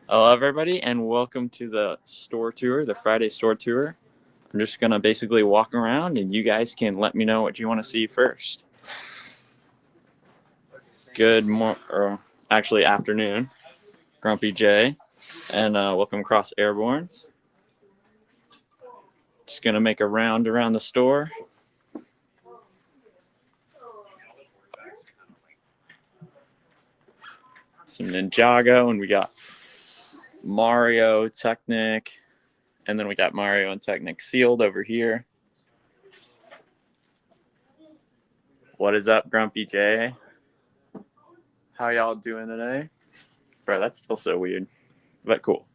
Hello, everybody, and welcome to the store tour, the Friday store tour. I'm just going to basically walk around, and you guys can let me know what you want to see first. Afternoon, Grumpy J, and welcome across Airborns. Just going to make a round around the store. Some Ninjago, and we got Mario, Technic, and then we got Mario and Technic sealed over here. What is up, Grumpy J? How y'all doing today? Bro, that's still so weird, but cool.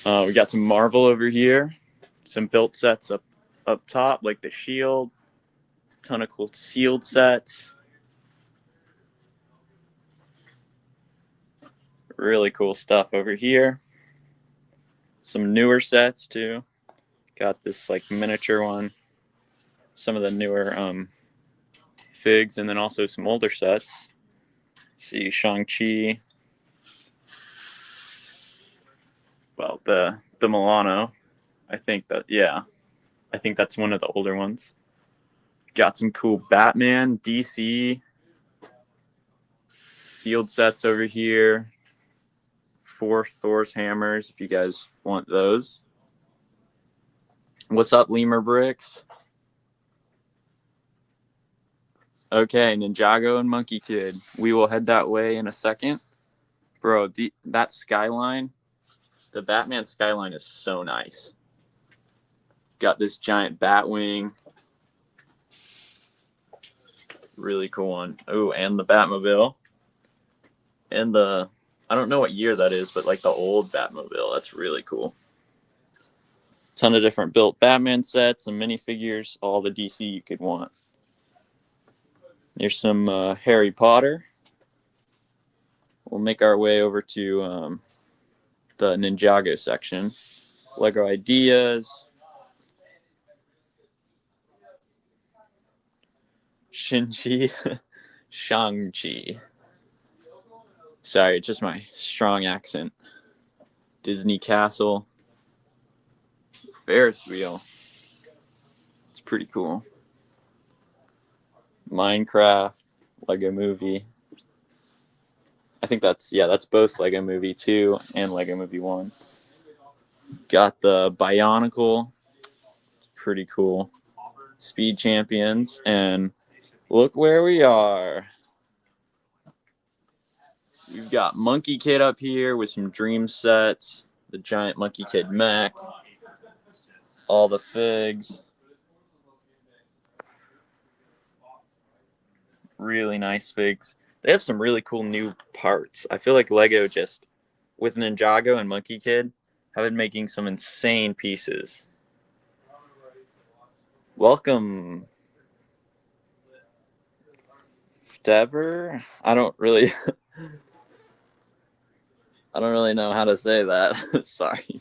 We got some Marvel over here, some built sets up top, like the Shield, ton of cool sealed sets. Really cool stuff over here. Some newer sets too. Got this like miniature one, some of the newer figs, and then also some older sets. Let's see, Shang-Chi. Well, the Milano. I think that's one of the older ones. Got some cool Batman, DC sealed sets over here. 4 Thor's hammers if you guys want those. What's up, Lemur Bricks? Okay, Ninjago and Monkey Kid. We will head that way in a second. Bro, that skyline, the Batman skyline is so nice. Got this giant bat wing. Really cool one. Oh, and the Batmobile. And I don't know what year that is, but like the old Batmobile. That's really cool. Ton of different built Batman sets and minifigures, all the DC you could want. There's some Harry Potter. We'll make our way over to the Ninjago section. Lego Ideas. Shang-Chi. Sorry, it's just my strong accent. Disney Castle. Ferris wheel. It's pretty cool. Minecraft. Lego Movie. I think that's both Lego Movie 2 and Lego Movie 1. Got the Bionicle. It's pretty cool. Speed Champions. And look where we are. We've got Monkey Kid up here with some dream sets. The giant Monkey Kid mech. All the figs. Really nice figs. They have some really cool new parts. I feel like Lego just, with Ninjago and Monkey Kid, have been making some insane pieces. Welcome, Stever. I don't really know how to say that. Sorry.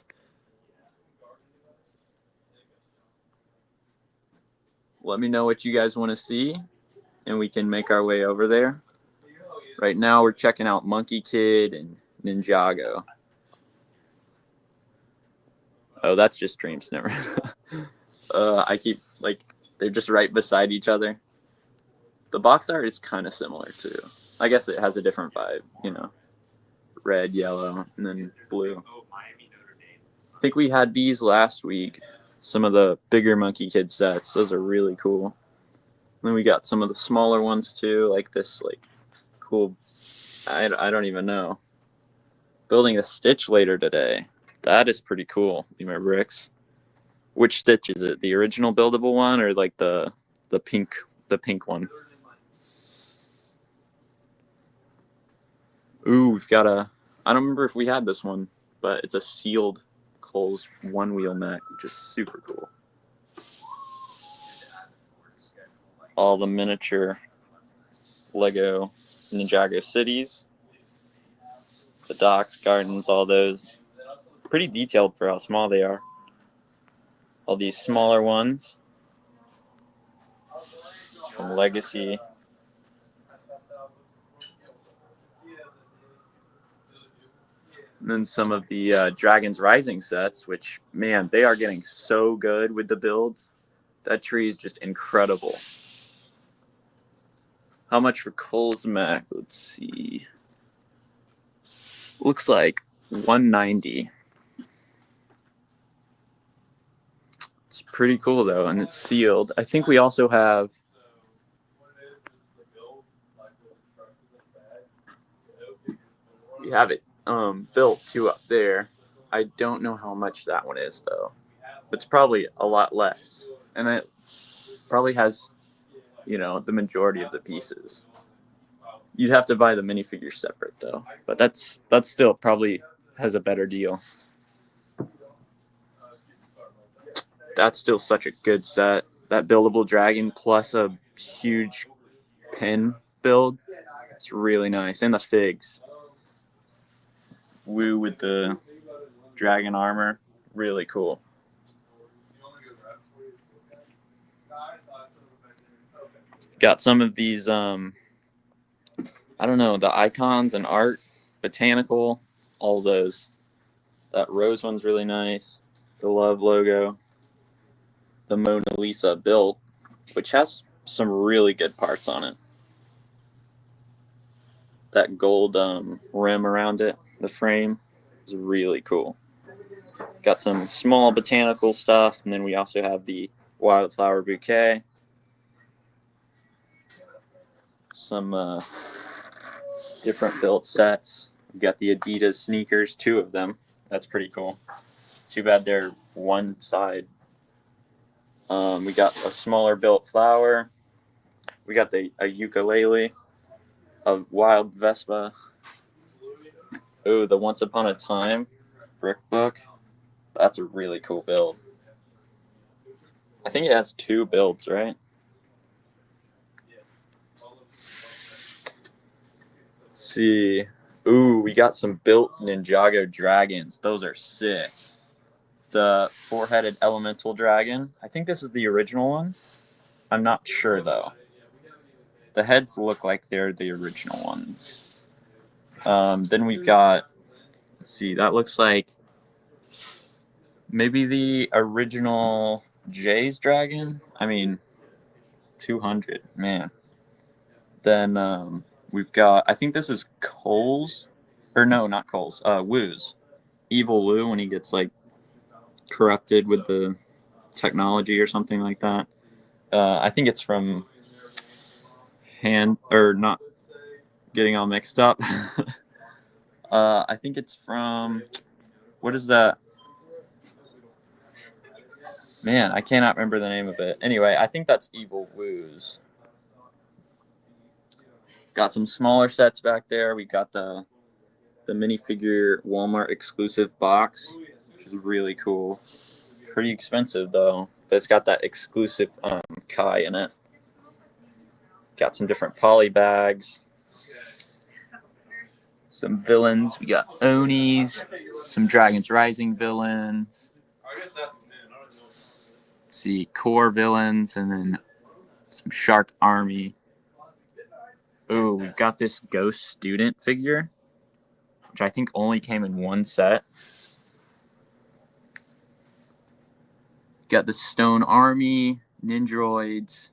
Let me know what you guys want to see, and we can make our way over there. Right now, we're checking out Monkey Kid and Ninjago. Oh, that's just Dreams. Never. I keep, like, they're just right beside each other. The box art is kind of similar, too. I guess it has a different vibe, you know. Red, yellow, and then blue. I think we had these last week. Some of the bigger Monkey Kid sets. Those are really cool. And then we got some of the smaller ones, too, like this, like, cool. I don't even know. Building a Stitch later today. That is pretty cool. Lemur Bricks. Which Stitch is it? The original buildable one or like the pink one? Ooh, we've got I don't remember if we had this one, but it's a sealed Cole's one wheel mech, which is super cool. All the miniature Lego Ninjago cities. The docks, gardens, all those. Pretty detailed for how small they are. All these smaller ones from Legacy. And then some of the Dragons Rising sets, which, man, they are getting so good with the builds. That tree is just incredible. How much for Cole's Mech? Let's see. Looks like 190. It's pretty cool though, and it's sealed. I think we also have. We have it built too up there. I don't know how much that one is though. It's probably a lot less, and it probably has, the majority of the pieces. You'd have to buy the minifigure separate though, but that's still probably has a better deal. That's still such a good set. That buildable dragon plus a huge pin build. It's really nice, and the figs. Woo with the dragon armor, really cool. Got some of these, I don't know, the icons and art, botanical, all those. That rose one's really nice. The love logo. The Mona Lisa built, which has some really good parts on it. That gold rim around it, the frame, is really cool. Got some small botanical stuff, and then we also have the wildflower bouquet. Some different built sets. We've got the Adidas sneakers, 2 of them. That's pretty cool. Too bad they're one side. We got a smaller built flower. We got a ukulele, a wild Vespa. Oh, the Once Upon a Time brick book. That's a really cool build. I think it has 2 builds, right? Let's see. Ooh, we got some built Ninjago dragons. Those are sick. The 4-headed elemental dragon. I think this is the original one. I'm not sure though. The heads look like they're the original ones. Then we've got, let's see, that looks like maybe the original Jay's dragon. I mean, 200, man. Then we've got, I think this is Cole's, or no, not Cole's, Wu's. Evil Wu when he gets like corrupted with the technology or something like that. I think it's from not getting all mixed up. I think it's from, what is that? Man, I cannot remember the name of it. Anyway, I think that's Evil Wu's. Got some smaller sets back there. We got the minifigure Walmart exclusive box, which is really cool. Pretty expensive though, but it's got that exclusive Kai in it. Got some different poly bags. Some villains. We got Onis, some Dragons Rising villains. Let's see, core villains, and then some Shark Army. Oh, we've got this Ghost Student figure, which I think only came in 1 set. Got the Stone Army, Nindroids,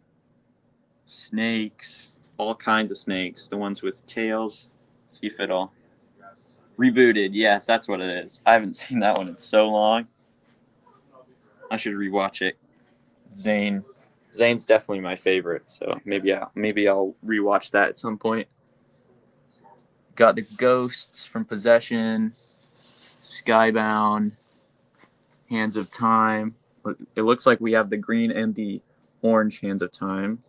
snakes, all kinds of snakes. The ones with tails. Let's see if it'll rebooted. Yes, that's what it is. I haven't seen that one in so long. I should rewatch it. Zane's definitely my favorite, so maybe I'll rewatch that at some point. Got the ghosts from Possession, Skybound, Hands of Time. It looks like we have the green and the orange Hands of Time.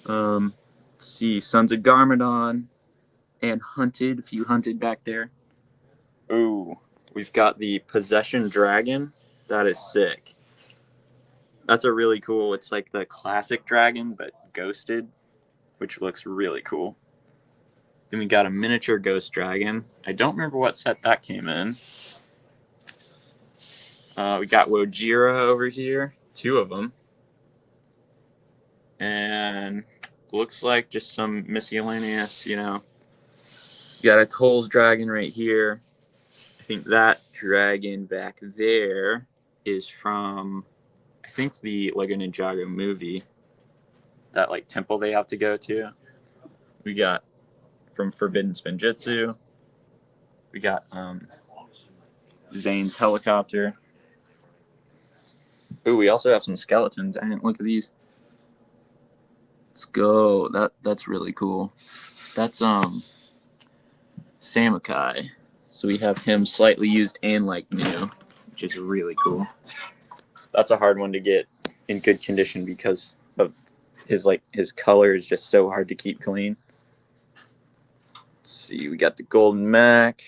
Let's see, Sons of Garmadon and Hunted. A few Hunted back there. Ooh, we've got the Possession Dragon. That is sick. That's a really cool, it's like the classic dragon, but ghosted, which looks really cool. Then we got a miniature ghost dragon. I don't remember what set that came in. We got Wojira over here, 2 of them. And looks like just some miscellaneous, You got a Cole's dragon right here. think that dragon back there is from, I think, the Lego Ninjago movie. That like temple they have to go to. We got from Forbidden Spinjitzu. We got Zane's helicopter. Ooh, we also have some skeletons. I didn't look at these. Let's go. That's really cool. That's Samakai. So we have him slightly used and like new, which is really cool. That's a hard one to get in good condition because of his color is just so hard to keep clean. Let's see, we got the Golden Mac.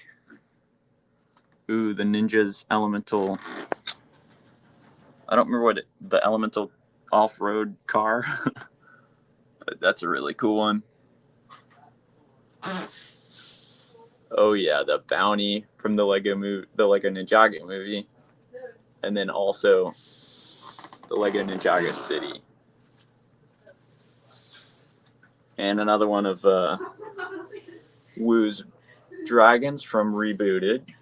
Ooh, the Ninja's Elemental. I don't remember what the Elemental off-road car, but that's a really cool one. Oh yeah, the Bounty from the Lego Ninjago movie, and then also the Lego Ninjago City, and another one of Wu's dragons from Rebooted.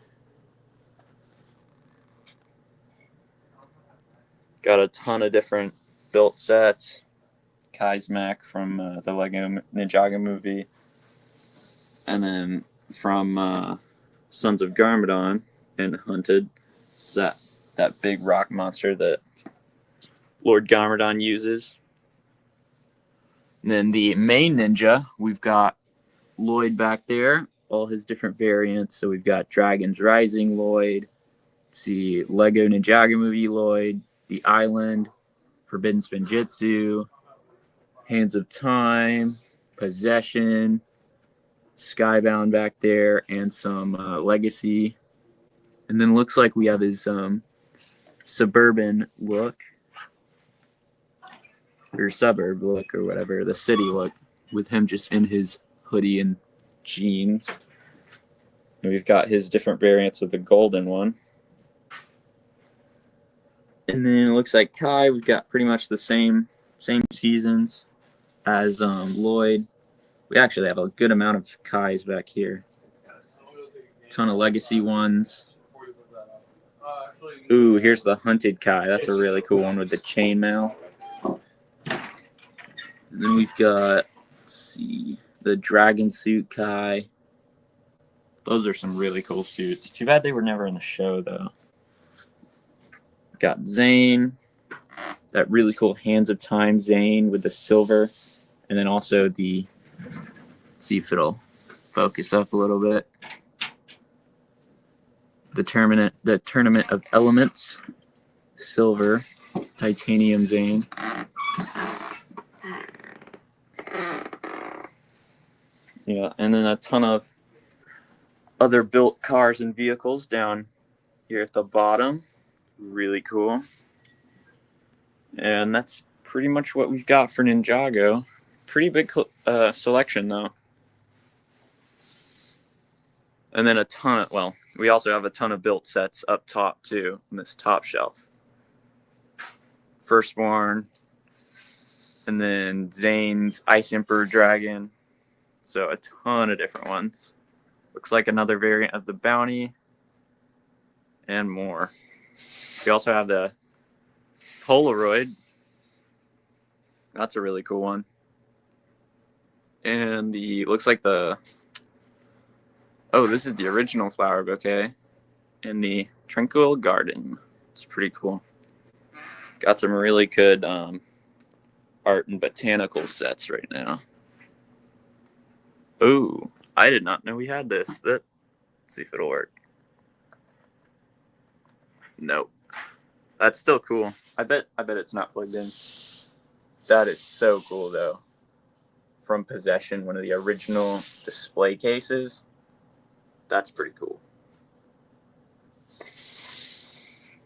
Got a ton of different built sets. Kai's Mac from the Lego Ninjago movie, and then from Sons of Garmadon and Hunted, is that big rock monster that Lord Garmadon uses. And then the main ninja, we've got Lloyd back there, all his different variants. So we've got Dragon's Rising Lloyd, let's see, Lego Ninjago movie Lloyd, The Island, Forbidden Spinjitzu, Hands of Time, Possession, Skybound back there, and some Legacy. And then looks like we have his suburban look, or suburb look, or whatever, the city look, with him just in his hoodie and jeans. And we've got his different variants of the golden one. And then it looks like Kai, we've got pretty much the same seasons as Lloyd. We actually have a good amount of Kais back here. Ton of legacy ones. Ooh, here's the Hunted Kai. That's a really cool one with the chainmail. And then we've got, let's see, the Dragon Suit Kai. Those are some really cool suits. Too bad they were never in the show, though. Got Zane. That really cool Hands of Time Zane with the silver. And then also the, let's see if it'll focus up a little bit. The Tournament of Elements, silver, titanium Zane. Yeah, and then a ton of other built cars and vehicles down here at the bottom. Really cool. And that's pretty much what we've got for Ninjago. Pretty big selection, though. And then we also have a ton of built sets up top, too, on this top shelf. Firstborn, and then Zane's Ice Emperor Dragon. So a ton of different ones. Looks like another variant of the Bounty, and more. We also have the Polaroid. That's a really cool one. And looks like this is the original flower bouquet in the Tranquil Garden. It's pretty cool. Got some really good art and botanical sets right now. Ooh, I did not know we had this. Let's see if it'll work. Nope. That's still cool. I bet it's not plugged in. That is so cool, though. From Possession, one of the original display cases. That's pretty cool.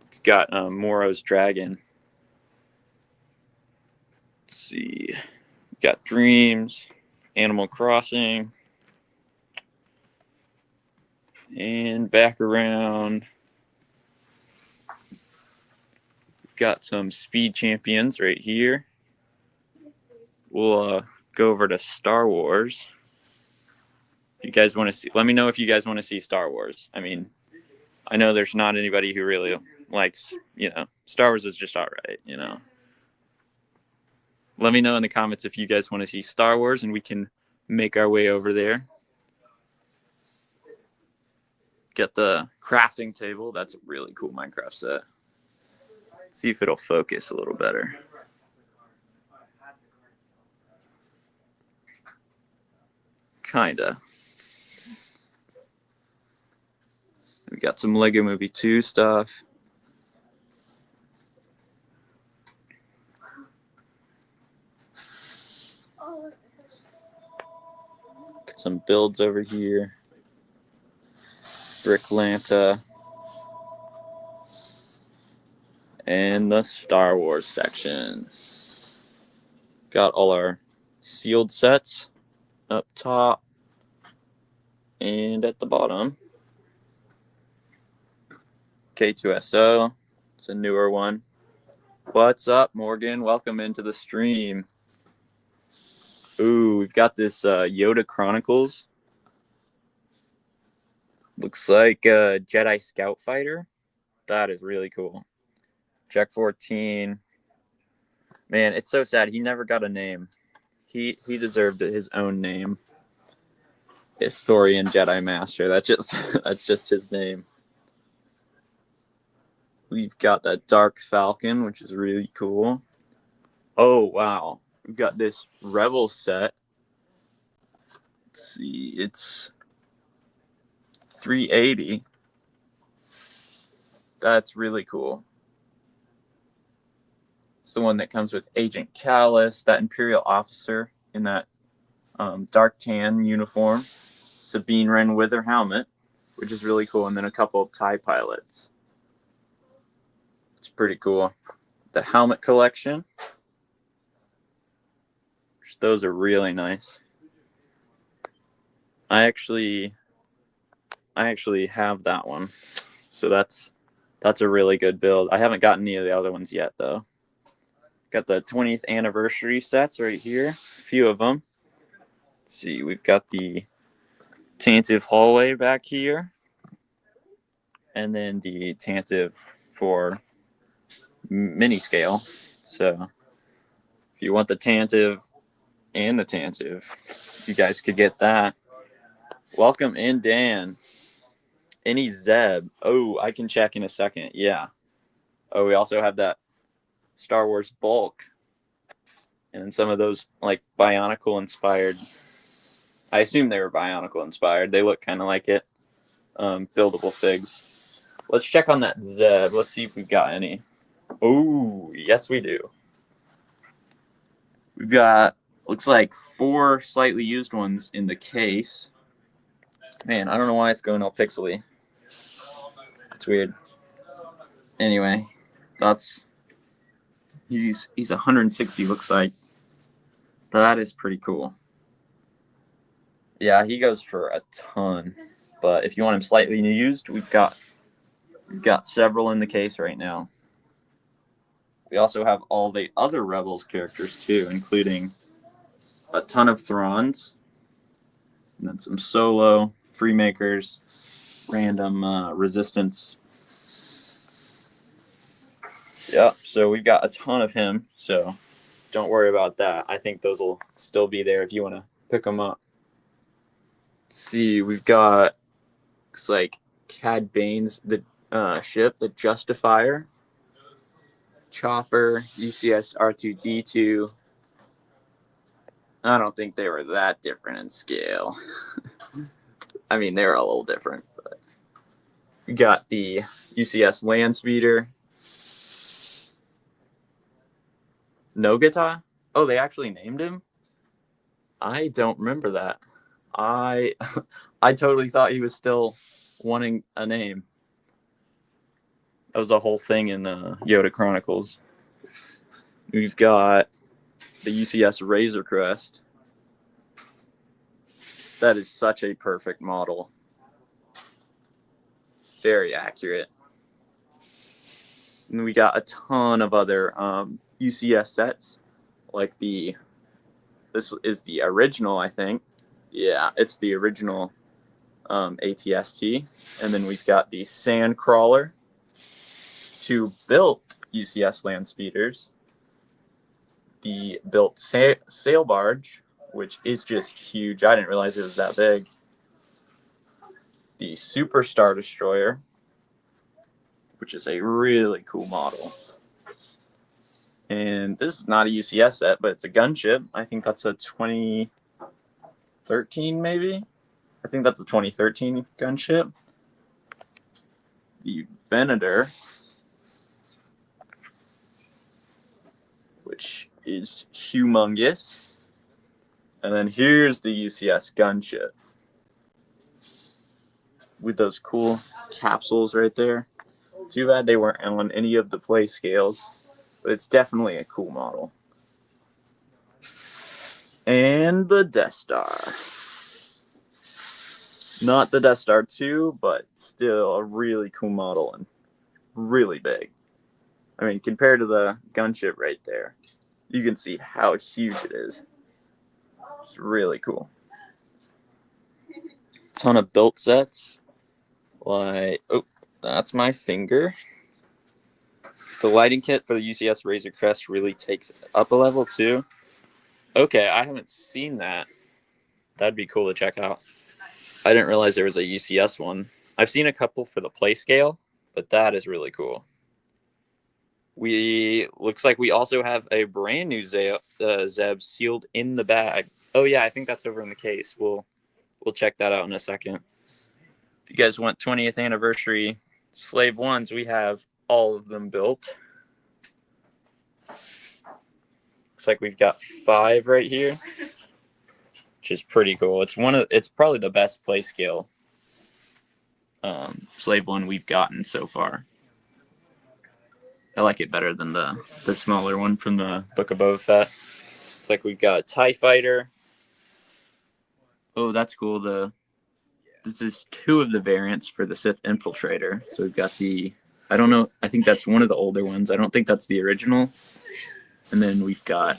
It's got Moro's Dragon. Let's see. Got Dreams, Animal Crossing, and back around. Got some Speed Champions right here. We'll go over to Star Wars. If you guys want to see, let me know if you guys want to see Star Wars. I mean, I know there's not anybody who really likes, Star Wars is just all right. Let me know in the comments if you guys want to see Star Wars and we can make our way over there. Get the crafting table. That's a really cool Minecraft set. Let's see if it'll focus a little better. Kinda. We got some Lego Movie 2 stuff. Got some builds over here. Bricklanta. And the Star Wars section. Got all our sealed sets up top and at the bottom. K2SO, it's a newer one. What's up, Morgan? Welcome into the stream. Ooh, we've got this Yoda Chronicles. Looks like a Jedi Scout Fighter. That is really cool. Jack 14. Man, it's so sad. He never got a name. He deserved his own name. Historian Jedi Master. That's just his name. We've got that Dark Falcon, which is really cool. Oh, wow. We've got this Rebel set. Let's see. It's 380. That's really cool. It's the one that comes with Agent Kallus, that Imperial officer in that dark tan uniform. Sabine Wren with her helmet, which is really cool. And then a couple of TIE pilots. It's pretty cool. The helmet collection. Those are really nice. I actually have that one. So that's a really good build. I haven't gotten any of the other ones yet, though. Got the 20th anniversary sets right here. A few of them. Let's see. We've got the Tantive hallway back here. And then the Tantive for mini scale. So if you want the Tantive and the Tantive, you guys could get that. Welcome in, Dan. Any Zeb. Oh, I can check in a second. Yeah. Oh, we also have that Star Wars bulk. And some of those like Bionicle inspired. I assume they were Bionicle inspired. They look kind of like it. Buildable figs. Let's check on that Zeb. Let's see if we've got any. Oh, yes, we do. We've got, looks like 4 slightly used ones in the case. Man, I don't know why it's going all pixely. It's weird. Anyway, he's 160, looks like. That is pretty cool. Yeah, he goes for a ton. But if you want him slightly used, we've got several in the case right now. We also have all the other Rebels characters too, including a ton of Thrawns, and then some Solo, Freemakers, random Resistance. Yep, so we've got a ton of him, so don't worry about that. I think those will still be there if you want to pick them up. Let's see, we've got, looks like Cad Bane's the ship, the Justifier. Chopper, UCS R2D2. I don't think they were that different in scale. I mean, they were a little different, but we got the UCS Landspeeder. Nogata? Oh, they actually named him? I don't remember that. I totally thought he was still wanting a name. That was a whole thing in Yoda Chronicles. We've got the UCS Razor Crest. That is such a perfect model. Very accurate. And we got a ton of other UCS sets. Like this is the original, I think. Yeah, it's the original ATST. And then we've got the Sandcrawler, 2 built UCS land speeders, the built sail barge, which is just huge. I didn't realize it was that big. The Super Star Destroyer, which is a really cool model. And this is not a UCS set, but it's a gunship. I think that's a 2013 maybe. I think that's a 2013 gunship. The Venator, which is humongous. And then here's the UCS gunship with those cool capsules right there. Too bad they weren't on any of the play scales, but it's definitely a cool model. And the Death Star. Not the Death Star 2, but still a really cool model and really big. I mean, compared to the gunship right there, you can see how huge it is. It's really cool. Ton of built sets. Like, oh, that's my finger. The lighting kit for the UCS Razor Crest really takes it up a level too. Okay, I haven't seen that. That'd be cool to check out. I didn't realize there was a UCS one. I've seen a couple for the play scale, but that is really cool. Looks like we also have a brand new Zeb sealed in the bag. Oh yeah, I think that's over in the case. We'll check that out in a second. If you guys want 20th anniversary Slave 1s, we have all of them built. Looks like we've got 5 right here, which is pretty cool. It's probably the best play scale Slave 1 we've gotten so far. I like it better than the smaller one from the Book of Boba Fett. It's like we've got a TIE Fighter. Oh, that's cool. This is 2 of the variants for the Sith Infiltrator. So we've got I don't know, I think that's one of the older ones. I don't think that's the original. And then we've got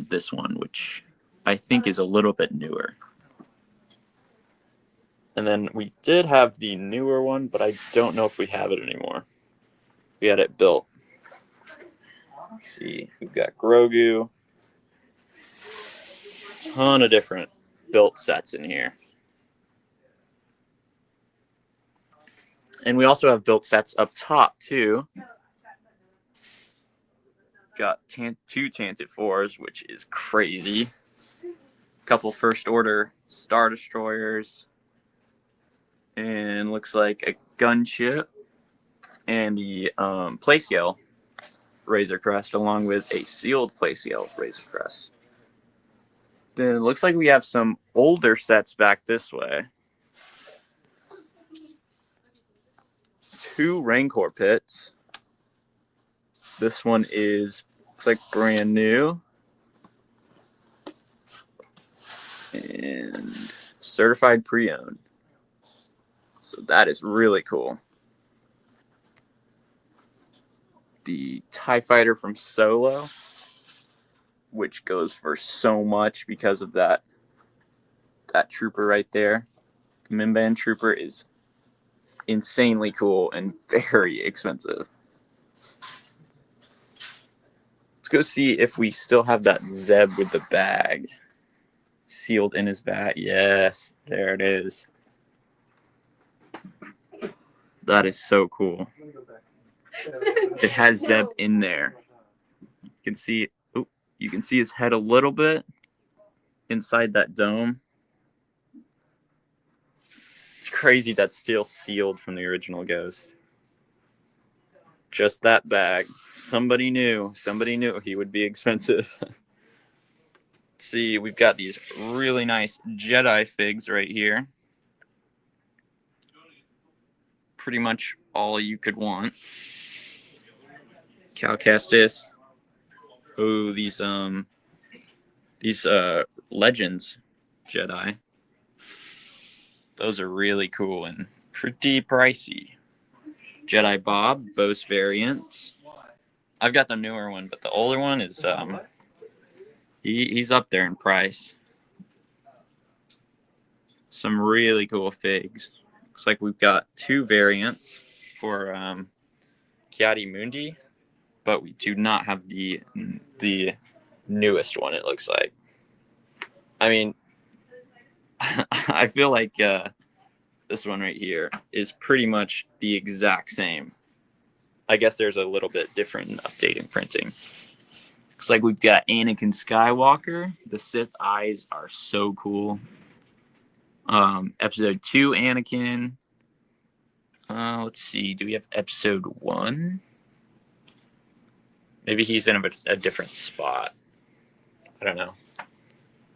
this one, which I think is a little bit newer. And then we did have the newer one, but I don't know if we have it anymore. We had it built. Let's see, we've got Grogu. Ton of different built sets in here. And we also have built sets up top too. Got 2 Tantive 4s, which is crazy. A couple First Order Star Destroyers. And looks like a gunship. And the Playscale Razor Crest, along with a sealed Playscale Razor Crest. Then it looks like we have some older sets back this way. 2 Rancor pits. This one looks like brand new. And certified pre-owned. So that is really cool. The TIE Fighter from Solo, which goes for so much because of that trooper right there. The Mimban trooper is insanely cool and very expensive. Let's go see if we still have that Zeb with the bag sealed in his bag. Yes, there it is. That is so cool. It has Zeb in there. You can see his head a little bit inside that dome. It's crazy that's still sealed from the original Ghost. Just that bag. Somebody knew he would be expensive. Let's see, we've got these really nice Jedi figs right here. Pretty much all you could want. Cal Kestis. Oh, these Legends Jedi. Those are really cool and pretty pricey. Jedi Bob, both variants. I've got the newer one, but the older one is he's up there in price. some really cool figs. Looks like we've got 2 variants for Ki-Adi-Mundi, but we do not have the newest one, it looks like. I mean, I feel like this one right here is pretty much the exact same. I guess there's a little bit different updating printing. Looks like we've got Anakin Skywalker. The Sith eyes are so cool. Episode 2 Anakin. Let's see. Do we have episode 1? Maybe he's in a different spot. I don't know.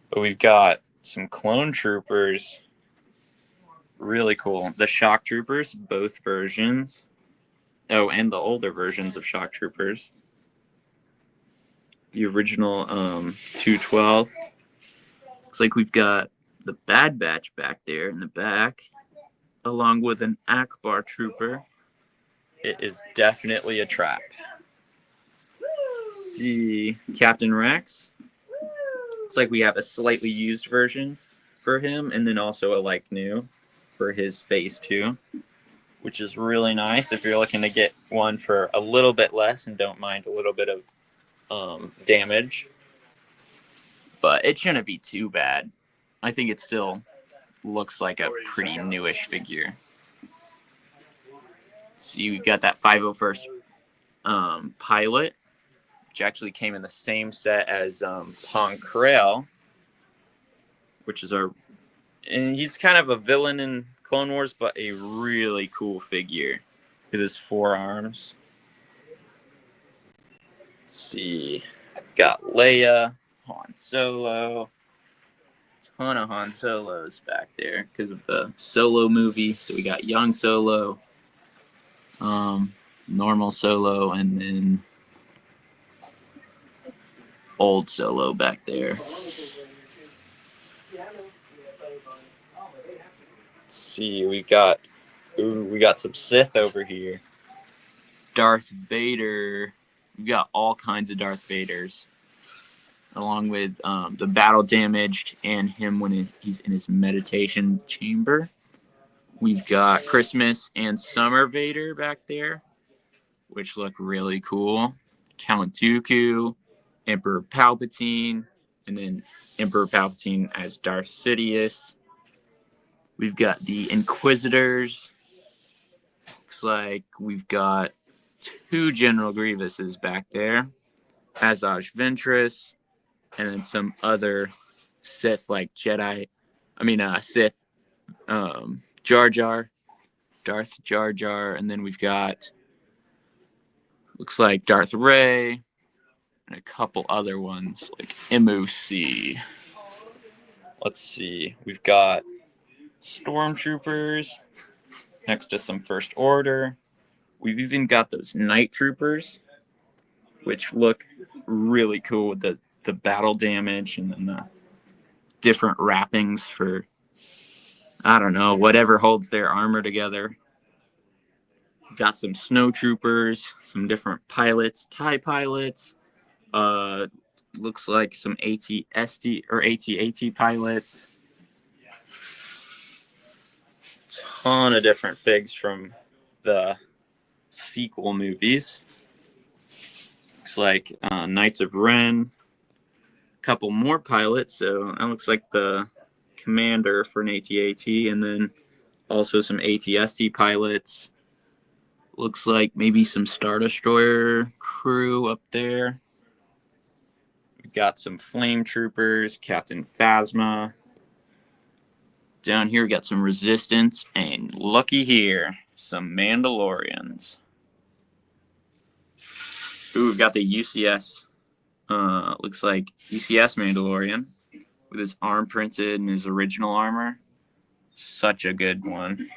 But we've got some clone troopers. Really cool. The shock troopers, both versions. Oh, and the older versions of shock troopers. The original 212. Looks like we've got the Bad Batch back there in the back, along with an Akbar trooper. It is definitely a trap. Let's see, Captain Rex. Looks like we have a slightly used version for him, and then also a like new for his phase 2, which is really nice if you're looking to get one for a little bit less and don't mind a little bit of damage. But it shouldn't be too bad. I think it still looks like a pretty newish figure. So you got that 501st pilot, which actually came in the same set as Pong Krell, which is and he's kind of a villain in Clone Wars, but a really cool figure with his 4 arms. Let's see, got Leia, Han Solo, ton of Han Solos back there because of the Solo movie. So we got young Solo, normal Solo, and then old Solo back there. Let's see, we got some Sith over here. Darth Vader. We've got all kinds of Darth Vaders, along with the battle damaged and him when he's in his meditation chamber. We've got Christmas and Summer Vader back there, which look really cool. Count Dooku, Emperor Palpatine, and then Emperor Palpatine as Darth Sidious. We've got the Inquisitors. Looks like we've got 2 General Grievuses back there. Asajj Ventress, and then some other Sith like Sith, Jar Jar, Darth Jar Jar, and then we've got, looks like Darth Rey, and a couple other ones like MOC. Let's see, we've got Stormtroopers next to some First Order. We've even got those Night Troopers, which look really cool with the battle damage and then the different wrappings for, I don't know, whatever holds their armor together. Got some Snow Troopers, some different pilots, TIE pilots. Looks like some AT-ST or AT-AT pilots. Ton of different figs from the sequel movies. Looks like Knights of Ren. A couple more pilots, so that looks like the commander for an AT-AT, and then also some AT-ST pilots. Looks like maybe some Star Destroyer crew up there. We've got some Flame Troopers, Captain Phasma. Down here we got some Resistance, and looky here, some Mandalorians. Ooh, we've got the UCS. Looks like UCS Mandalorian with his arm printed and his original armor. Such a good one.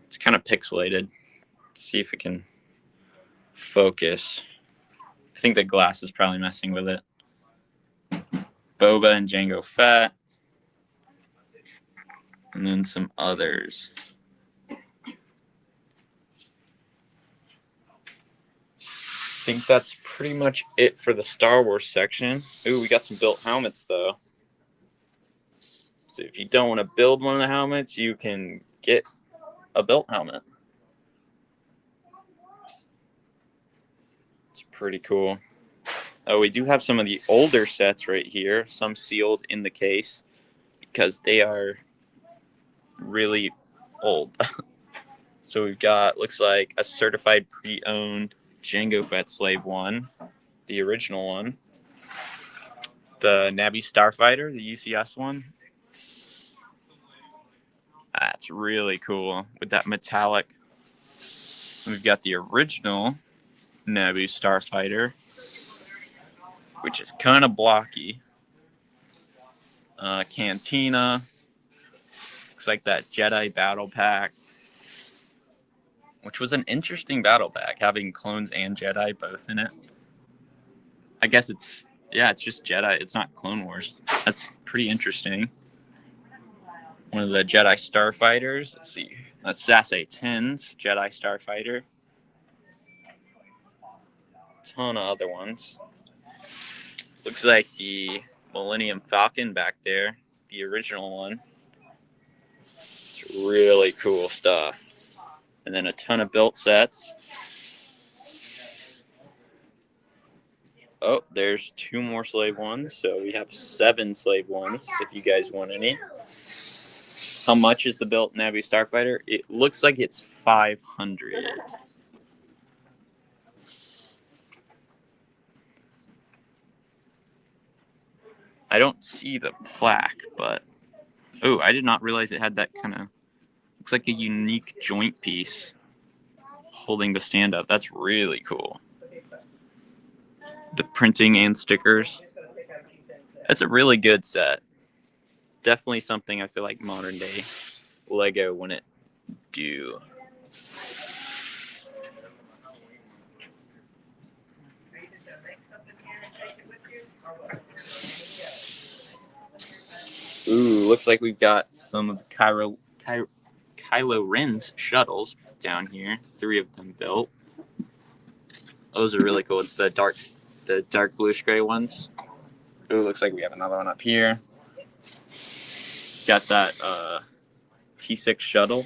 It's kind of pixelated. Let's see if it can focus. I think the glass is probably messing with it. Boba and Jango Fett. And then some others. I think that's pretty much it for the Star Wars section. Ooh, we got some built helmets, though. Let's So if you don't want to build one of the helmets, you can get a built helmet. It's pretty cool. Oh, we do have some of the older sets right here, some sealed in the case because they are really old. So we've got, looks like, a certified pre-owned Jango Fett Slave 1, the original one. The Nabby Starfighter, the UCS one. That's really cool with that metallic. We've got the original Nabby Starfighter, which is kind of blocky. Cantina. Looks like that Jedi Battle Pack, which was an interesting battle pack, having clones and Jedi both in it. I guess it's just Jedi. It's not Clone Wars. That's pretty interesting. One of the Jedi Starfighters. Let's see. That's Saesee Tin's Jedi Starfighter. Ton of other ones. Looks like the Millennium Falcon back there, the original one. It's really cool stuff. And then a ton of built sets. Oh, there's 2 more Slave 1s, so we have 7 Slave 1s if you guys want any. How much is the built Nabby Starfighter? It looks like it's 500. I don't see the plaque, but oh, I did not realize it had that kind of, looks like a unique joint piece holding the stand up. That's really cool. The printing and stickers. That's a really good set. Definitely something I feel like modern day Lego wouldn't do. Ooh, looks like we've got some of the Kylo Ren's shuttles down here. 3 of them built. Those are really cool. It's the dark bluish gray ones. Ooh, looks like we have another one up here. Got that T6 shuttle.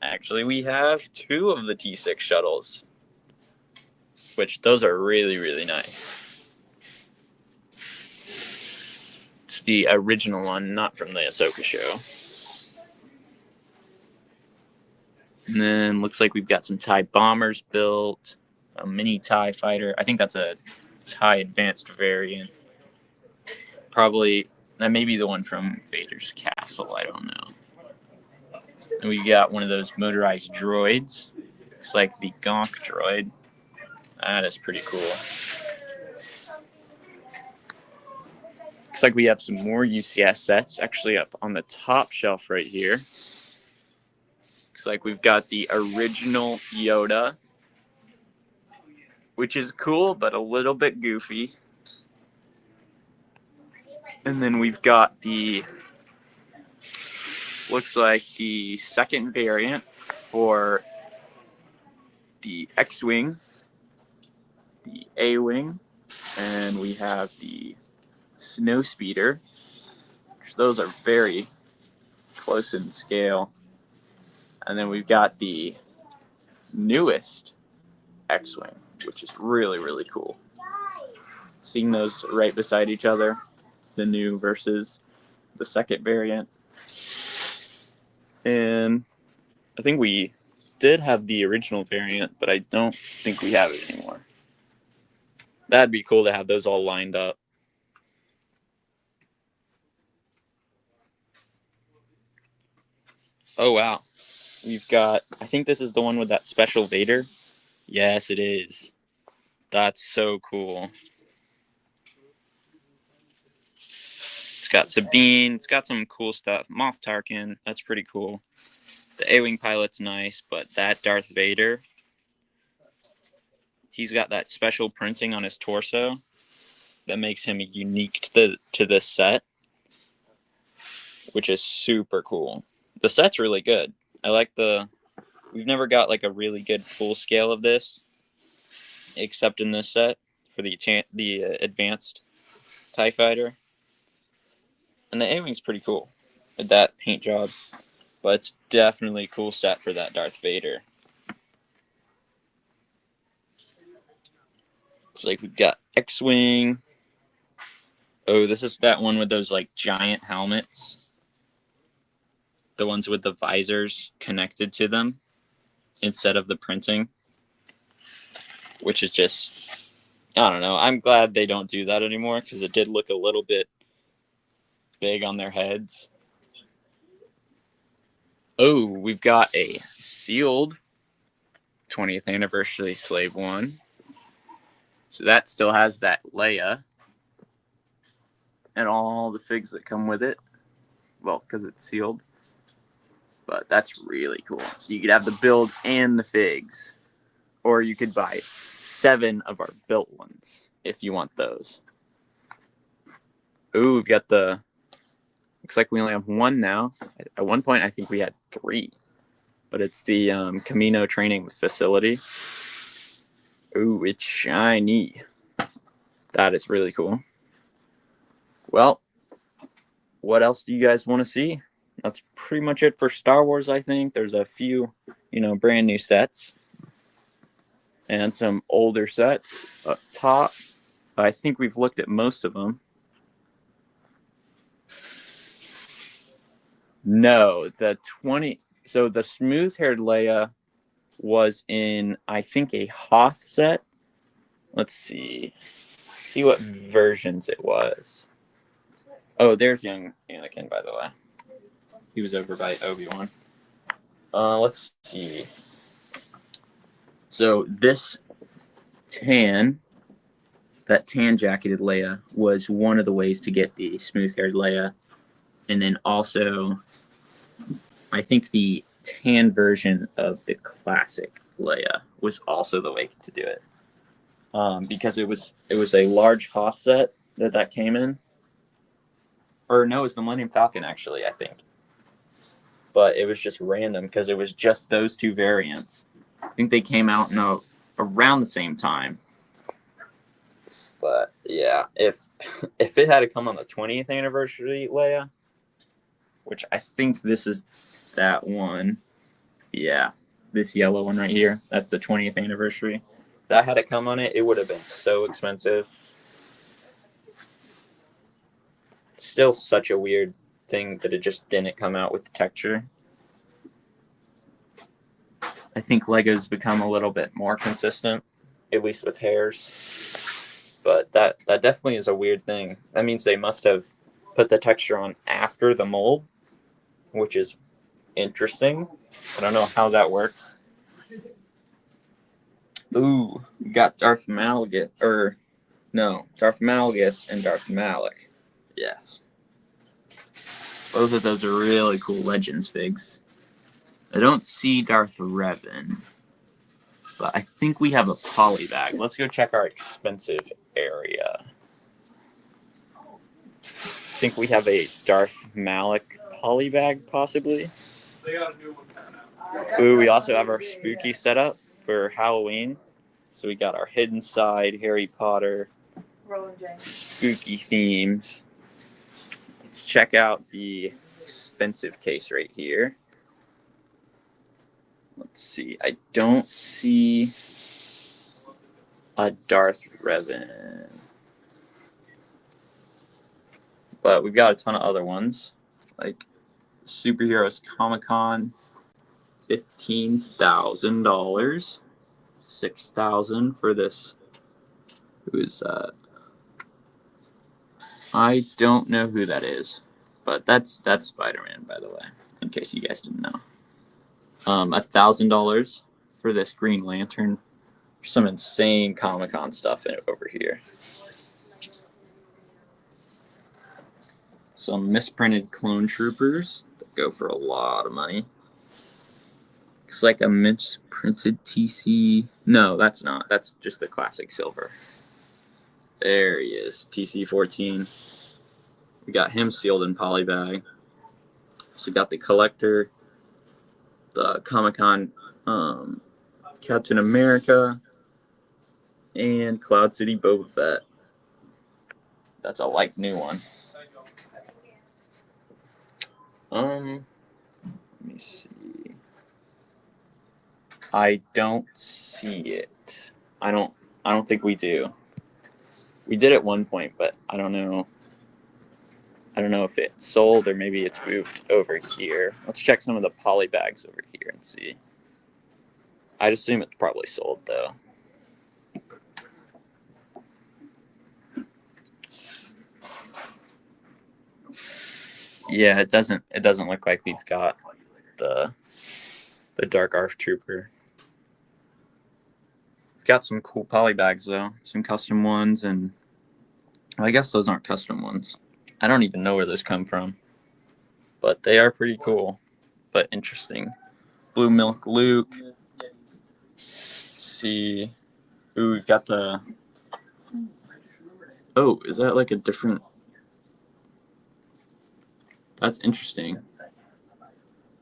Actually, we have 2 of the T6 shuttles, which those are really, really nice. It's the original one, not from the Ahsoka show. And then looks like we've got some TIE bombers built, a mini TIE fighter. I think that's a TIE advanced variant. Probably, that may be the one from Vader's castle, I don't know. And we got one of those motorized droids. Looks like the Gonk droid. That is pretty cool. Looks like we have some more UCS sets actually up on the top shelf right here. Looks like we've got the original Yoda, which is cool, but a little bit goofy. And then we've got the, looks like the second variant for the X-Wing, the A-Wing, and we have the Snowspeeder. Those are very close in scale. And then we've got the newest X-Wing, which is really, really cool. Seeing those right beside each other, the new versus the second variant. And I think we did have the original variant, but I don't think we have it anymore. That'd be cool to have those all lined up. Oh, wow. We've got, I think this is the one with that special Vader. Yes, it is. That's so cool. It's got Sabine. It's got some cool stuff. Moff Tarkin. That's pretty cool. The A-Wing pilot's nice, but that Darth Vader, he's got that special printing on his torso that makes him unique to this set, which is super cool. The set's really good. I like we've never got like a really good full scale of this, except in this set for the advanced TIE Fighter. And the A-Wing's pretty cool with that paint job. But it's definitely a cool set for that Darth Vader. It's like we've got X-Wing. Oh, this is that one with those like giant helmets. The ones with the visors connected to them instead of the printing. Which is just, I don't know. I'm glad they don't do that anymore because it did look a little bit big on their heads. Oh, we've got a sealed 20th anniversary Slave One. So that still has that Leia and all the figs that come with it. Well, because it's sealed. But that's really cool. So you could have the build and the figs. Or you could buy 7 of our built ones if you want those. Ooh, we've got the... Looks like we only have 1 now. At one point, I think we had 3. But it's the Kamino training facility. Ooh, it's shiny. That is really cool. Well, what else do you guys want to see? That's pretty much it for Star Wars, I think. There's a few, brand new sets. And some older sets up top. I think we've looked at most of them. No, so the smooth-haired Leia was in, I think, a Hoth set. Let's see what versions it was. Oh, there's young Anakin, by the way. He was over by Obi-Wan. Let's see. So this that tan jacketed Leia was one of the ways to get the smooth-haired Leia. And then also, I think the tan version of the classic Leia was also the way to do it. Because it was a large Hoth set that came in. Or no, it was the Millennium Falcon, actually, I think. But it was just random because it was just those 2 variants. I think they came out around the same time. But yeah, if it had to come on the 20th anniversary Leia, which I think this is that one. Yeah, this yellow one right here. That's the 20th anniversary. If that had to come on it, it would have been so expensive. It's still such a weird thing that it just didn't come out with the texture. I think Lego's become a little bit more consistent, at least with hairs. But that definitely is a weird thing. That means they must have put the texture on after the mold, which is interesting. I don't know how that works. Ooh, we got Darth Malgus, Darth Malgus and Darth Malak. Yes. Both of those are really cool Legends figs. I don't see Darth Revan, but I think we have a poly bag. Let's go check our expensive area. I think we have a Darth Malak poly bag, possibly. They got a new one coming out. Ooh, we also have our spooky setup for Halloween. So we got our Hidden Side, Harry Potter, spooky themes. Let's check out the expensive case right here. Let's see. I don't see a Darth Revan. But we've got a ton of other ones. Like Superheroes Comic-Con, $15,000. $6,000 for this. Who is that? I don't know who that is. But that's Spider-Man, by the way, in case you guys didn't know. $1,000 for this Green Lantern. Some insane Comic-Con stuff over here. Some misprinted Clone Troopers that go for a lot of money. Looks like a misprinted TC. No, that's not. That's just the classic silver. There he is, TC-14. We got him sealed in polybag. So we got the collector, the Comic-Con Captain America, and Cloud City Boba Fett. That's a new one. Let me see. I don't see it. I don't think we do. We did at one point, but I don't know. I don't know if it sold or maybe it's moved over here. Let's check some of the poly bags over here and see. I'd assume it's probably sold though. Yeah, it doesn't look like we've got the Dark Arc Trooper. Got some cool poly bags though, some custom ones, and well, I guess those aren't custom ones. I don't even know where those come from, but they are pretty cool, but interesting. Blue Milk Luke. Let's see, ooh, we've got the. Oh, is that like a different? That's interesting.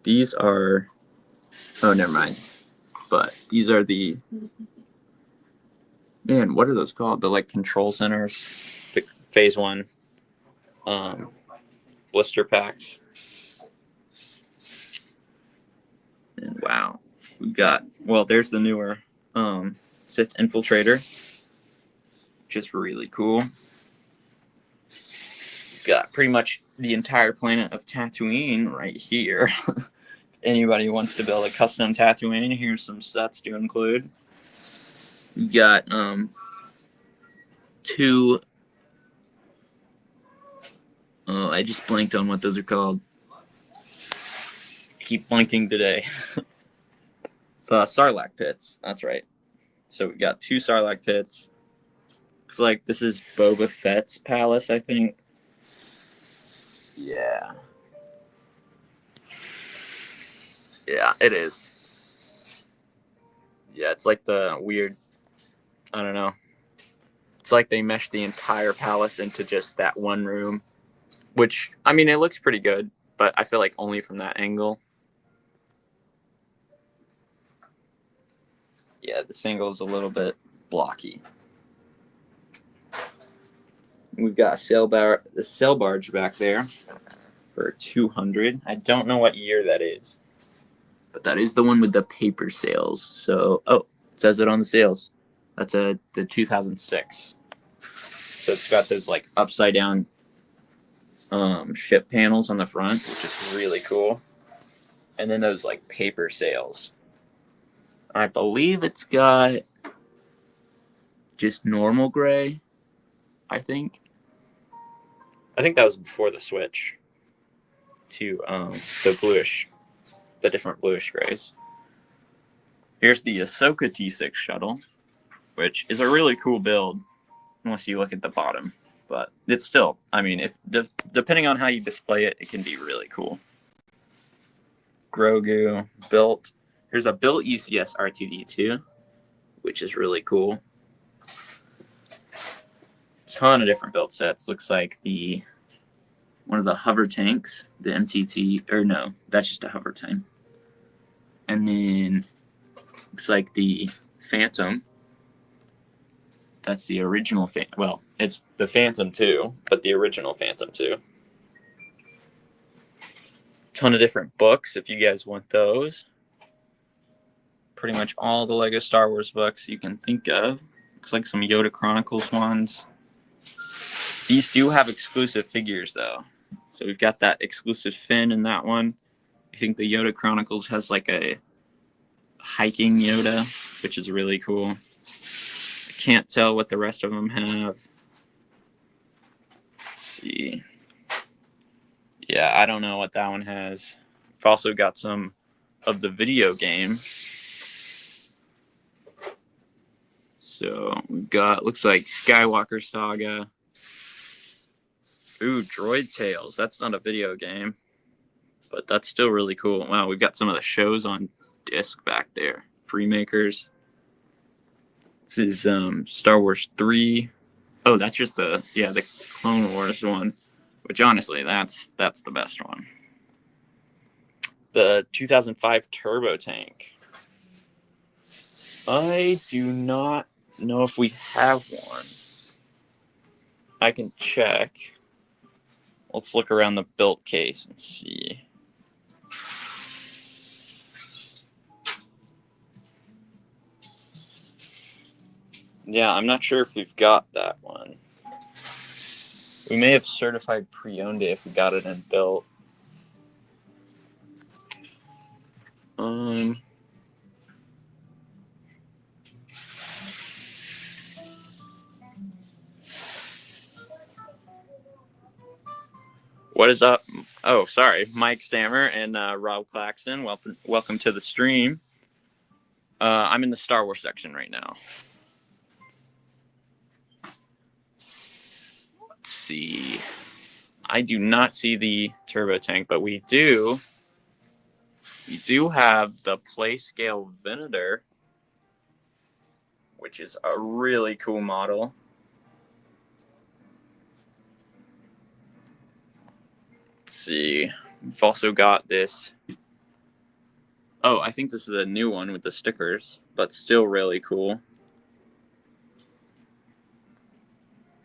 These are. Oh, never mind. But these are the. Man, what are those called? The like control centers, the phase 1 blister packs. And wow, we've got, well, there's the newer Sith Infiltrator, which is really cool. We've got pretty much the entire planet of Tatooine right here. If anybody wants to build a custom Tatooine, here's some sets to include. We got 2. Oh, I just blanked on what those are called. Keep blanking today. Sarlacc pits. That's right. So we got 2 Sarlacc pits. Looks like this is Boba Fett's palace, I think. Yeah. Yeah, it is. Yeah, it's like the weird, I don't know. It's like they meshed the entire palace into just that one room, which, I mean, it looks pretty good, but I feel like only from that angle. Yeah, this angle is a little bit blocky. We've got the sail barge back there for 200. I don't know what year that is, but that is the one with the paper sails. So, oh, it says it on the sails. That's the 2006. So it's got those like upside down ship panels on the front, which is really cool. And then those like paper sails. I believe it's got just normal gray, I think. I think that was before the switch to the different bluish grays. Here's the Ahsoka T6 shuttle, which is a really cool build, unless you look at the bottom. But it's still, I mean, if depending on how you display it, it can be really cool. Grogu built. Here's a built UCS R2D2, which is really cool. Ton of different build sets. Looks like one of the hover tanks, the MTT, or no, that's just a hover tank. And then looks like the Phantom. That's the original Phantom. Well, it's the Phantom 2, but the original Phantom 2. Ton of different books if you guys want those. Pretty much all the Lego Star Wars books you can think of. Looks like some Yoda Chronicles ones. These do have exclusive figures though. So we've got that exclusive Finn in that one. I think the Yoda Chronicles has like a hiking Yoda, which is really cool. I can't tell what the rest of them have. Let's see. Yeah, I don't know what that one has. We've also got some of the video game. So we've got, looks like Skywalker Saga. Ooh, Droid Tales. That's not a video game, but that's still really cool. Wow, we've got some of the shows on disc back there. Freemakers. This is Star Wars 3. Oh, that's just the Clone Wars one, which honestly, that's the best one. The 2005 Turbo Tank. I do not know if we have one. I can check. Let's look around the built case and see. Yeah, I'm not sure if we've got that one. We may have certified pre-owned it if we got it in built. What is up? Oh, sorry, Mike Stammer and Rob Claxton. Welcome to the stream. I'm in the Star Wars section right now. Let's see. I do not see the turbo tank, but we do have the Playscale Venator, which is a really cool model. Let's see. We've also got this. Oh, I think this is a new one with the stickers, but still really cool.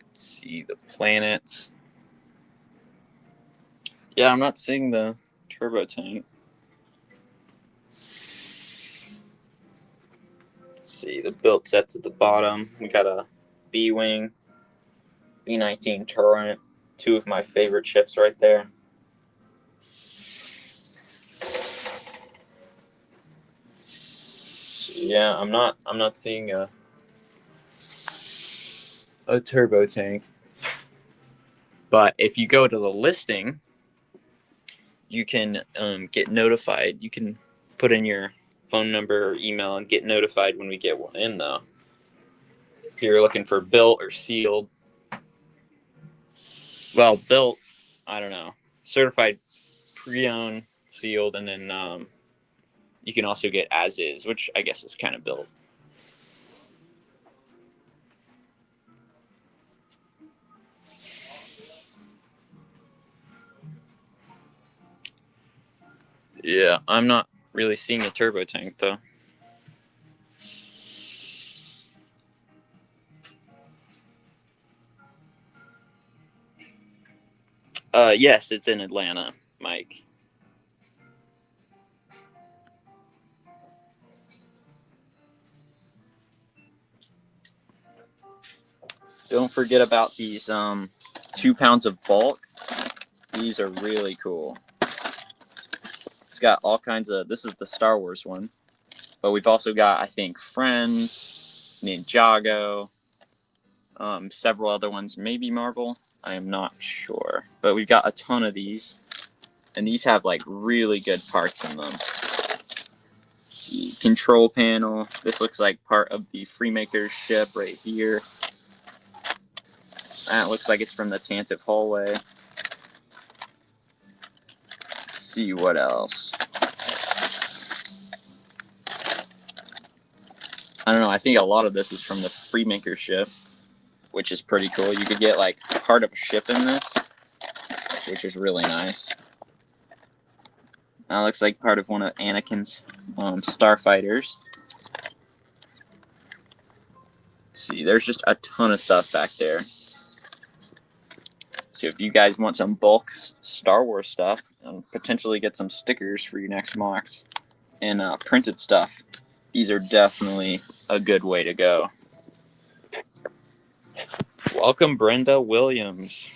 Let's see the planets. Yeah, I'm not seeing the turbo tank. Let's see the built sets at the bottom. We got a B-Wing, B-19 Turret, two of my favorite ships right there. Yeah, I'm not seeing a turbo tank. But if you go to the listing, you can get notified. You can put in your phone number or email and get notified when we get one in, though. If you're looking for built or sealed. Well, built, I don't know. Certified pre-owned, sealed, and then you can also get as is, which I guess is kind of built. Yeah, I'm not really seeing a turbo tank, though. Yes, it's in Atlanta, Mike. Don't forget about these 2 pounds of bulk. These are really cool. It's got all kinds of. This is the Star Wars one, but we've also got, I think, Friends, Ninjago, several other ones, maybe Marvel. I am not sure, but we've got a ton of these, and these have like really good parts in them. The control panel. This looks like part of the Freemaker's ship right here. That looks like it's from the Tantive hallway. Let's see what else. I don't know. I think a lot of this is from the Freemaker ship, which is pretty cool. You could get like part of a ship in this, which is really nice. That looks like part of one of Anakin's starfighters. Let's see, there's just a ton of stuff back there. So if you guys want some bulk Star Wars stuff and potentially get some stickers for your next MOCs and printed stuff, these are definitely a good way to go. Welcome, Brenda Williams.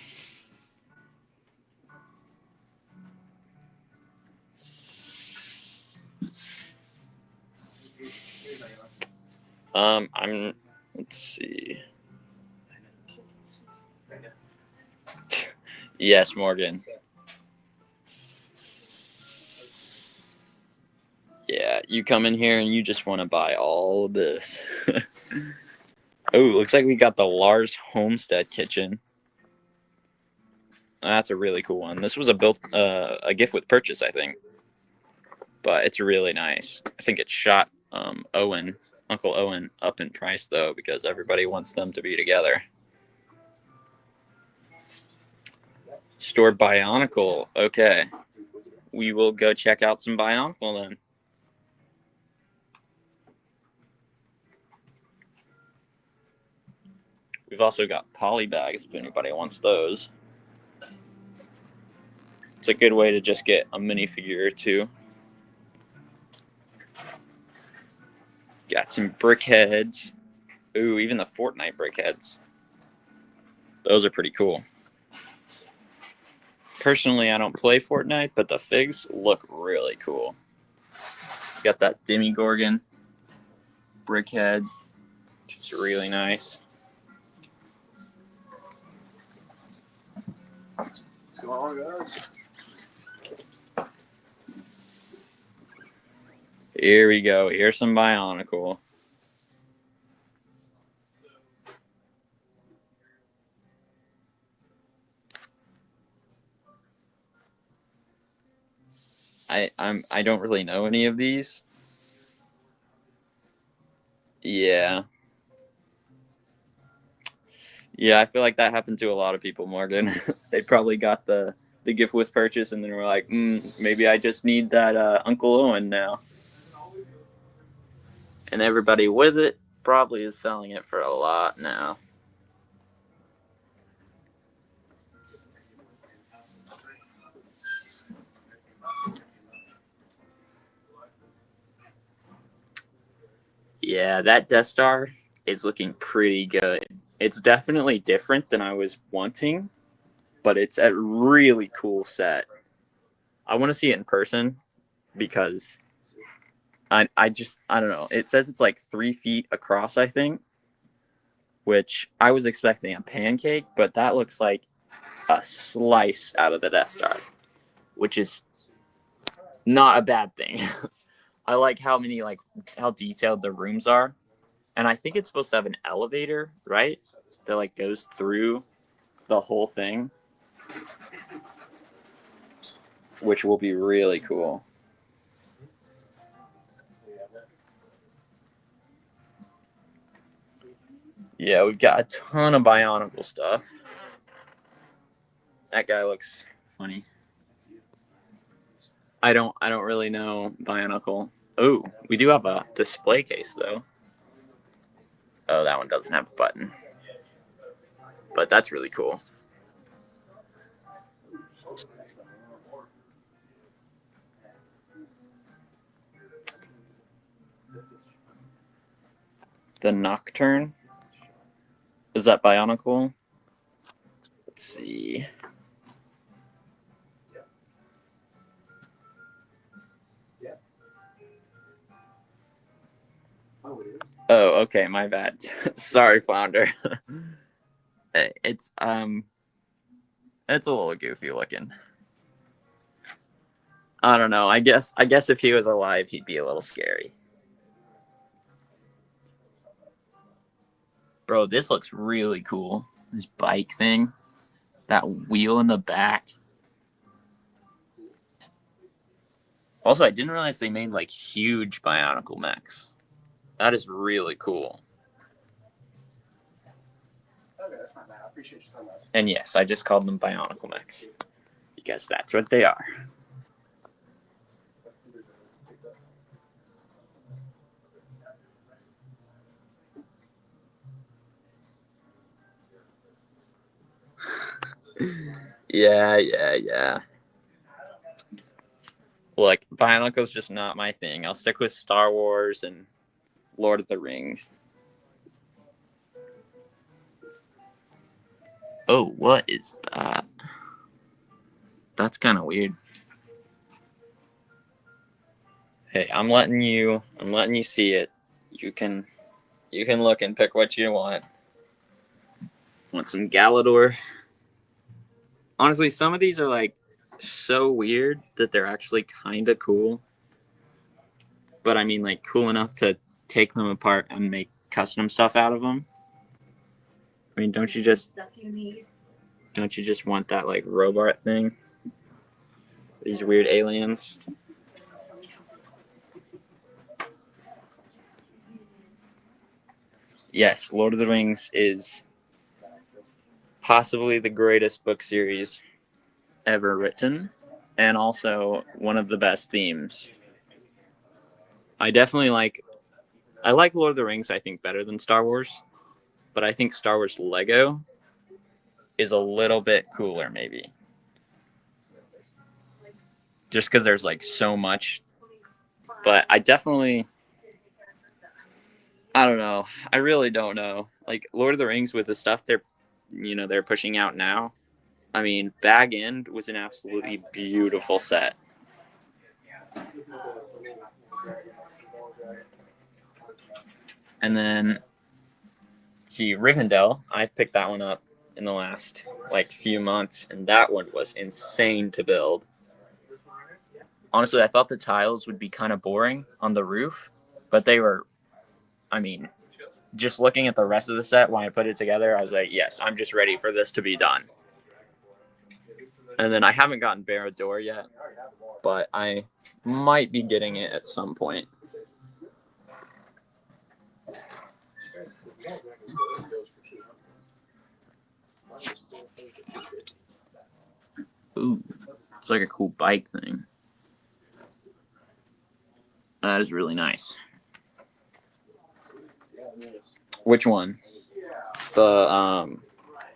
Let's see. Yes, Morgan. Yeah, you come in here and you just want to buy all of this. Oh, looks like we got the Lars Homestead kitchen. That's a really cool one. This was a gift with purchase, I think. But it's really nice. I think it shot Uncle Owen up in price, though, because everybody wants them to be together. Store Bionicle. Okay. We will go check out some Bionicle then. We've also got poly bags if anybody wants those. It's a good way to just get a minifigure or two. Got some brick heads. Ooh, even the Fortnite brickheads. Those are pretty cool. Personally, I don't play Fortnite, but the figs look really cool. Got that Demogorgon brickhead. It's really nice. What's going on, guys? Here we go. Here's some Bionicle. I don't really know any of these. Yeah. Yeah, I feel like that happened to a lot of people, Morgan. They probably got the gift with purchase and then were like, maybe I just need that Uncle Owen now. And everybody with it probably is selling it for a lot now. Yeah, that Death Star is looking pretty good. It's definitely different than I was wanting, but it's a really cool set. I want to see it in person because I don't know. It says it's like 3 feet across, I think, which I was expecting a pancake, but that looks like a slice out of the Death Star, which is not a bad thing. I like how detailed the rooms are, and I think it's supposed to have an elevator, right? That like goes through the whole thing, which will be really cool. Yeah, we've got a ton of Bionicle stuff. That guy looks funny. I don't really know Bionicle. Oh, we do have a display case though. Oh, that one doesn't have a button. But that's really cool. The Nocturne. Is that Bionicle? Let's see. Oh, okay, my bad. Sorry, Flounder. It's a little goofy looking. I don't know. I guess if he was alive, he'd be a little scary. Bro, this looks really cool. This bike thing. That wheel in the back. Also, I didn't realize they made like huge Bionicle mechs. That is really cool. Okay, that's not bad. I appreciate you talking about it. And yes, I just called them Bionicle mechs because that's what they are. Yeah. Look, Bionicle's just not my thing. I'll stick with Star Wars and Lord of the Rings. Oh, what is that? That's kind of weird. Hey, I'm letting you see it. You can look and pick what you want. Want some Galador? Honestly, some of these are like so weird that they're actually kind of cool. But I mean, like, cool enough to take them apart and make custom stuff out of them. I mean, don't you just want that like robot thing? These weird aliens. Yes, Lord of the Rings is possibly the greatest book series ever written, and also one of the best themes. I like Lord of the Rings, I think, better than Star Wars, but I think Star Wars Lego is a little bit cooler, maybe. Just because there's like so much. But I definitely I don't know. I really don't know. Like Lord of the Rings with the stuff they're pushing out now. I mean, Bag End was an absolutely beautiful set. And then, see, Rivendell, I picked that one up in the last few months, and that one was insane to build. Honestly, I thought the tiles would be kind of boring on the roof, but they were, I mean, just looking at the rest of the set when I put it together, I was like, yes, I'm just ready for this to be done. And then I haven't gotten Barad-dûr yet, but I might be getting it at some point. Ooh, it's like a cool bike thing. That is really nice. Which one? The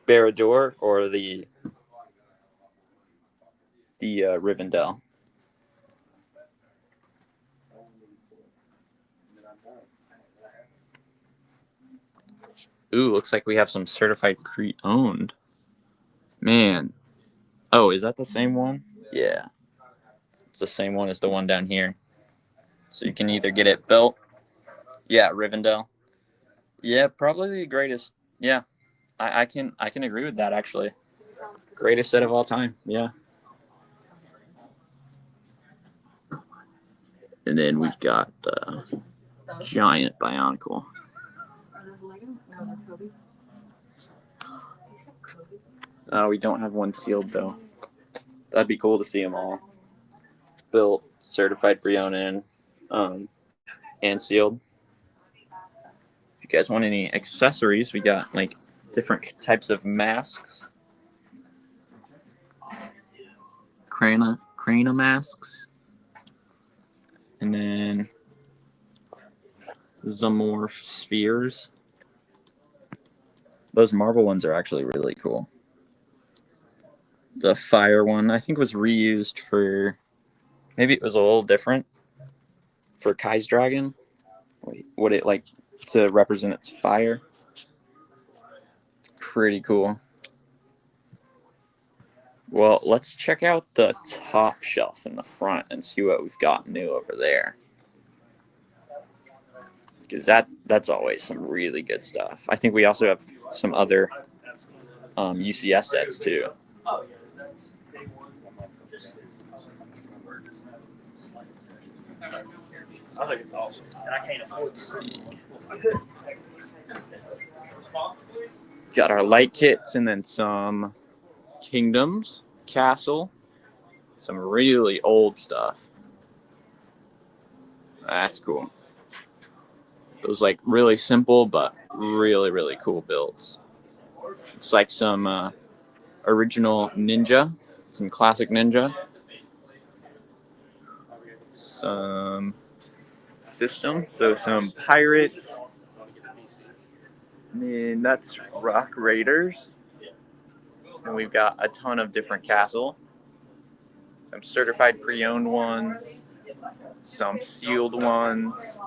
Barad-dûr or the Rivendell? Ooh, looks like we have some certified pre-owned. Man. Oh, is that the same one? Yeah. It's the same one as the one down here. So you can either get it built. Yeah, Rivendell. Yeah, probably the greatest. Yeah. I can agree with that, actually. Greatest set of all time. Yeah. And then we've got the giant Bionicle. Oh, we don't have one sealed, though. That'd be cool to see them all built, certified pre-owned, and sealed. If you guys want any accessories, we got different types of masks. Crana masks. And then Zamorph spheres. Those marble ones are actually really cool. The fire one, I think, was reused for... Maybe it was a little different for Kai's Dragon. What it to represent its fire. Pretty cool. Well, let's check out the top shelf in the front and see what we've got new over there. Because that's always some really good stuff. I think we also have some other UCS sets too. I think it's awesome, and I can't afford to see. Got our light kits and then some Kingdoms, Castle, some really old stuff. That's cool. Those really simple but really, really cool builds. It's like some original Ninja, some classic Ninja, some System, so some Pirates, and that's Rock Raiders. And we've got a ton of different Castle, some certified pre-owned ones, some sealed ones.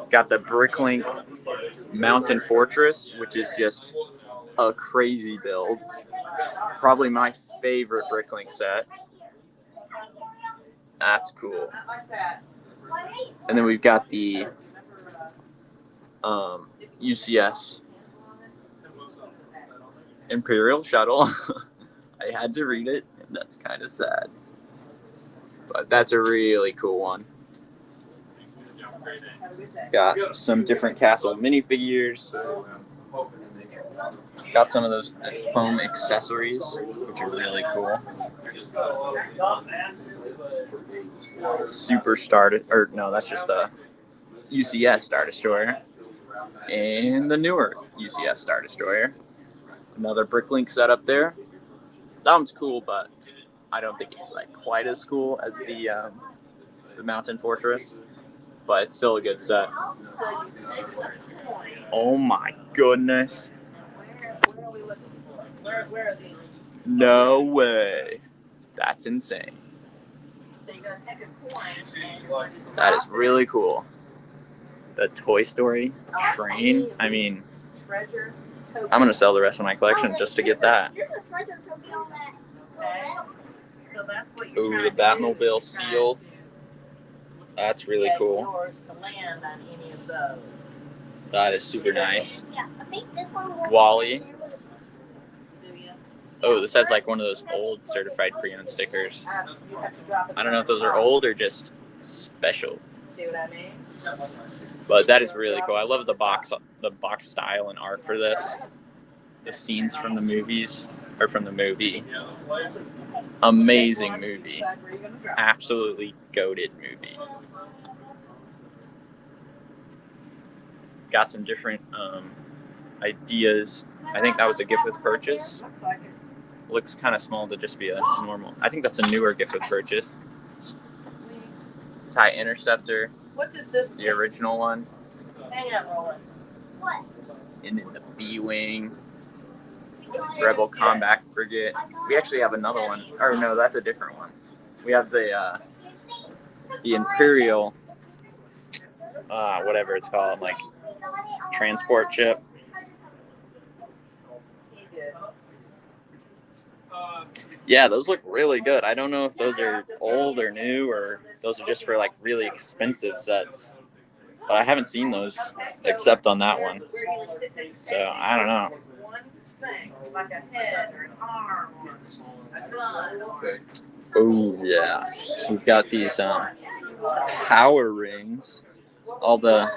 Got the Bricklink Mountain Fortress, which is just a crazy build. Probably my favorite Bricklink set. That's cool. And then we've got the UCS Imperial Shuttle. I had to read it, and that's kind of sad. But that's a really cool one. Got some different Castle minifigures. Got some of those foam accessories, which are really cool. Super Star, or no, that's just a UCS Star Destroyer. And the newer UCS Star Destroyer. Another Bricklink set up there. That one's cool, but I don't think it's quite as cool as the Mountain Fortress. But it's still a good set. Oh my goodness. Where are these? No way. That's insane. So you're gonna take a coin. That is really cool. the Toy Story train. I mean, I'm gonna sell the rest of my collection just to get that. Ooh, the Batmobile seal. That's really cool. That is super nice. Wally. Oh, this has like one of those old certified pre-owned stickers. I don't know if those are old or just special. See what I mean? But that is really cool. I love the box style and art for this. The scenes from the movies, or from the movie. Amazing movie. Absolutely goated movie. Got some different ideas. I think that was a gift with purchase. Looks kind of small to just be a normal. I think that's a newer gift with purchase. TIE Interceptor. What is this? The original one. Hang on, Roland. What? And then the B-Wing. Rebel Combat Frigate. We actually have another one. Or no, that's a different one. We have the Imperial, whatever it's called, like transport ship. Yeah, those look really good. I don't know if those are old or new, or those are just for like really expensive sets. But I haven't seen those except on that one. So I don't know. Like a head or an arm or a gun. Oh yeah, we've got these power rings. All the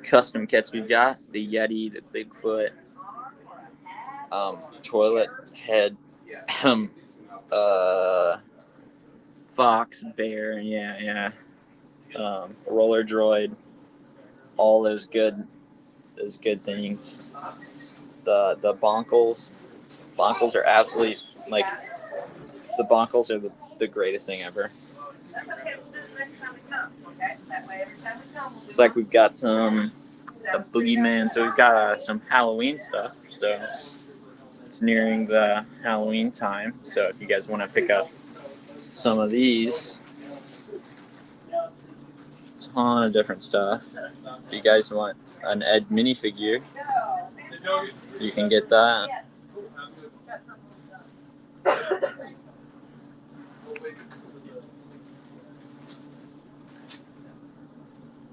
custom kits we've got: the Yeti, the Bigfoot, toilet head, fox, bear, yeah, roller droid. All those good things. The bonkles are absolutely, like, the bonkles are the greatest thing ever. Looks like we've got a boogeyman, so we've got some Halloween stuff. So it's nearing the Halloween time. So if you guys want to pick up some of these, ton of different stuff. If you guys want an Ed minifigure, you can get that.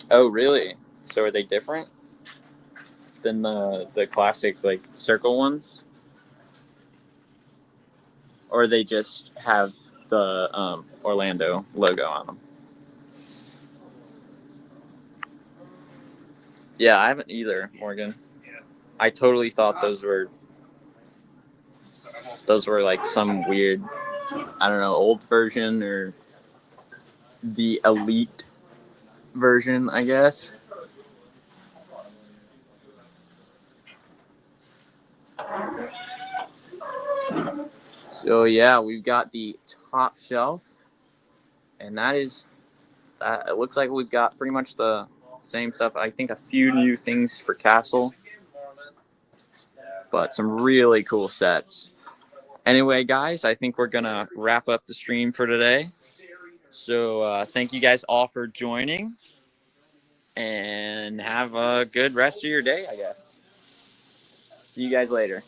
Oh, really? So are they different than the classic, like, circle ones? Or they just have the Orlando logo on them? Yeah, I haven't either, Morgan. I totally thought those were like some weird, I don't know, old version or the elite version, I guess. So yeah, we've got the top shelf, and it looks like we've got pretty much the same stuff. I think a few new things for Castle, but some really cool sets. Anyway, guys, I think we're gonna wrap up the stream for today. So thank you guys all for joining, and have a good rest of your day, I guess. See you guys later.